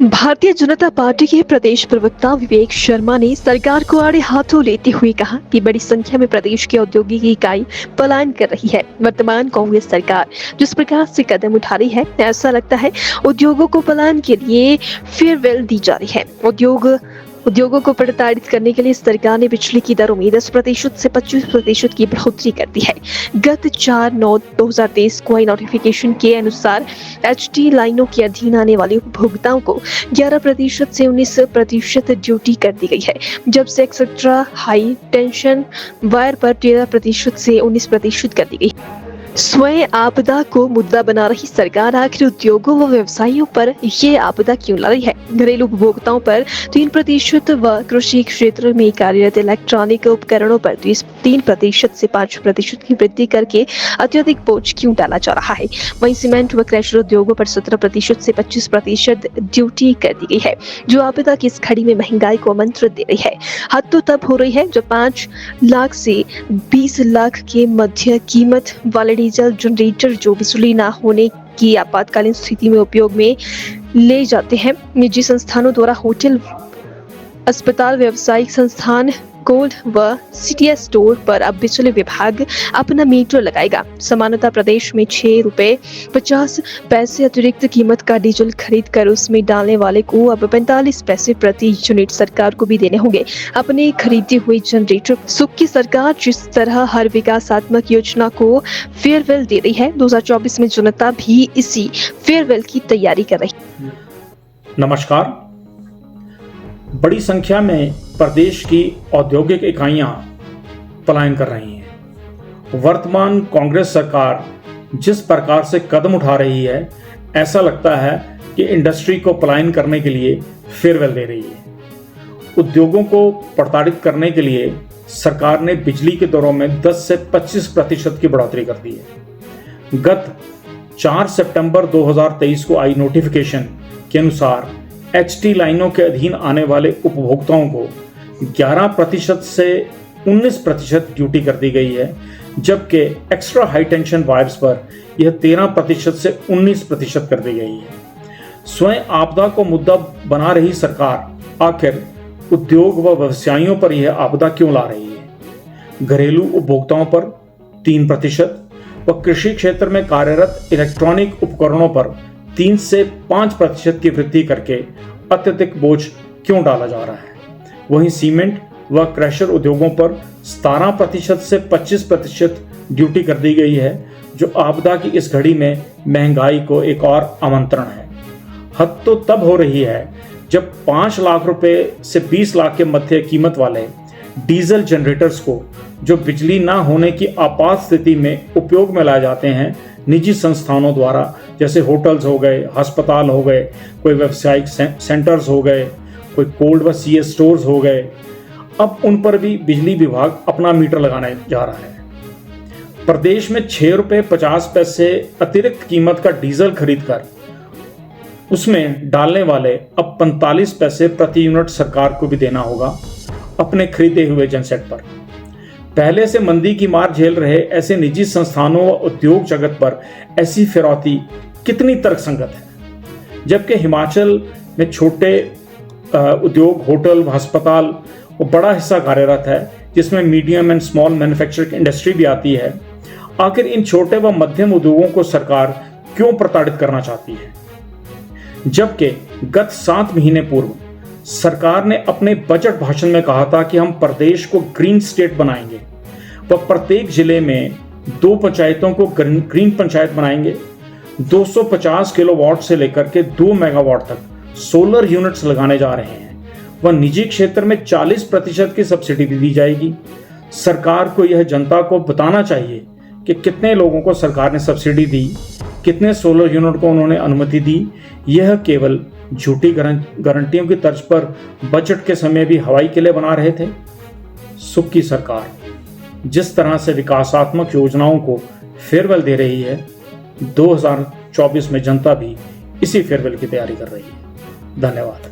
Bharatiya Janata party के प्रदेश प्रवक्ता विवेक शर्मा ने सरकार को आड़े हाथों लेते हुए कहा कि बड़ी संख्या में प्रदेश की औद्योगिक इकाई पलायन कर रही है। वर्तमान कांग्रेस सरकार जिस प्रकार से कदम उठा रही है, ऐसा लगता है उद्योगों को पलायन के लिए फेयरवेल दी जा रही है। उद्योगों को प्रताड़ित करने के लिए सरकार ने बिजली की दरों में 10% से 25% की बढ़ोतरी कर दी है। गत 4/9/2023 को आई नोटिफिकेशन के अनुसार एचटी लाइनों के अधीन आने वाले उपभोक्ताओं को 11% से 19% ड्यूटी कर दी गई है, जब से एक्सेट्रा हाई टेंशन वायर पर 13% से 19% कर दी गई। स्वयं आपदा को मुद्दा बना रही सरकार आखिर उद्योगों व व्यवसायियों पर ये आपदा क्यों ला रही है? घरेलू उपभोक्ताओं पर 3% व कृषि क्षेत्र में कार्यरत इलेक्ट्रॉनिक उपकरणों पर 3% से 5% की वृद्धि करके अत्यधिक बोझ क्यों डाला जा रहा है? वहीं सीमेंट व क्रशर उद्योगों पर 17% से 25% ड्यूटी कर दी गई है, जो आपदा की इस घड़ी में महंगाई को आमंत्रण दे रही है। हद तो तब हो रही है जब 5 लाख से 20 लाख के मध्य कीमत वाले डीजल जनरेटर जो बिजली न होने की आपातकालीन स्थिति में उपयोग में ले जाते हैं, निजी संस्थानों द्वारा होटल, अस्पताल, व्यावसायिक संस्थान, कोल्ड व सीटीएस स्टोर पर अब बिजली विभाग अपना मीटर लगाएगा। सामान्यतः प्रदेश में 6 रुपए 50 पैसे अतिरिक्त कीमत का डीजल खरीद कर उसमें डालने वाले को अब 45 पैसे प्रति यूनिट सरकार को भी देने होंगे। अपने खरीदे हुए जनरेटर सुख की सरकार जिस तरह हर विकासात्मक योजना को फेयरवेल दे रही है, 2024 में जनता भी इसी फेयरवेल की तैयारी कर रही है। नमस्कार। बड़ी संख्या में प्रदेश की औद्योगिक इकाइयां पलायन कर रही हैं। वर्तमान कांग्रेस सरकार जिस प्रकार से कदम उठा रही है, ऐसा लगता है कि इंडस्ट्री को पलायन करने के लिए फेयरवेल दे रही है। उद्योगों को प्रताड़ित करने के लिए सरकार ने बिजली के दरों में 10 से 25% की बढ़ोतरी कर दी है। गत 4 सितंबर 2023 को आई नोटिफिकेशन के अनुसार एचटी लाइनों के अधीन आने वाले उपभोक्ताओं को 11% से 19% ड्यूटी कर दी गई है, जबकि एक्स्ट्रा हाई टेंशन वायर्स पर यह 13% से 19% कर दी गई है। स्वयं आपदा को मुद्दा बना रही सरकार आखिर उद्योग व व्यवसायियों पर यह आपदा क्यों ला रही है? घरेलू उपभोक्ताओं पर 3% व कृषि क्षेत्र में कार्यरत इलेक्ट्रॉनिक उपकरणों पर 3 से 5% की वृद्धि करके अत्यधिक बोझ क्यों डाला जा रहा है? वहीं सीमेंट व क्रशर उद्योगों पर 17% से 25% ड्यूटी कर दी गई है, जो आपदा की इस घड़ी में महंगाई को एक और आमंत्रण है। हद तो तब हो रही है जब 5 लाख रुपए से 20 लाख के मध्य कीमत वाले डीजल जनरेटर्स को, जो बिजली ना होने की आपात स्थिति में उपयोग में लाए जाते हैं, निजी संस्थानों द्वारा, जैसे होटल्स हो गए, अस्पताल हो गए, कोई व्यावसायिक सेंटर्स हो गए, कोई कोल्ड व सीएस स्टोर्स हो गए, अब उन पर भी बिजली विभाग अपना मीटर लगाने जा रहा है। प्रदेश में 6 रुपए 50 पैसे अतिरिक्त कीमत का डीजल खरीदकर उसमें डालने वाले अब 45 पैसे प्रति यूनिट सरकार को भी देना होगा अपने खरीदे हुए जनसेट पर। पहले से मंदी की मार झेल रहे ऐसे निजी संस्थानों व उद्योग जगत पर ऐसी फिरौती कितनी तर्कसंगत है? जबकि हिमाचल में छोटे उद्योग, होटल, अस्पताल और बड़ा हिस्सा कार्यरत है, जिसमें medium and small manufacturing industry भी आती है। आखिर इन छोटे व मध्यम उद्योगों को सरकार क्यों प्रताड़ित करना चाहती है? जबकि गत 7 महीने पूर्व सरकार ने अपने बजट भाषण में कहा था कि हम प्रदेश को ग्रीन स्टेट बनाएंगे व प्रत्येक जिले में 2 पंचायतों को ग्रीन पंचायत बनाएंगे। 250 किलोवाट से लेकर के 2 मेगावाट तक सोलर यूनिट्स लगाने जा रहे हैं व निजी क्षेत्र में 40% की सब्सिडी भी दी जाएगी। सरकार को यह जनता को बताना चाहिए कि कितने लोगों को सरकार ने सब्सिडी दी, कितने सोलर यूनिट को उन्होंने अनुमति दी। यह केवल झूठी गारंटियों की तर्ज पर बजट के समय भी हवाई किले बना रहे थे। सुख की सरकार जिस तरह से विकासात्मक योजनाओं को फेयरवेल दे रही है, 2024 में जनता भी इसी फेयरवेल की तैयारी कर रही है। धन्यवाद।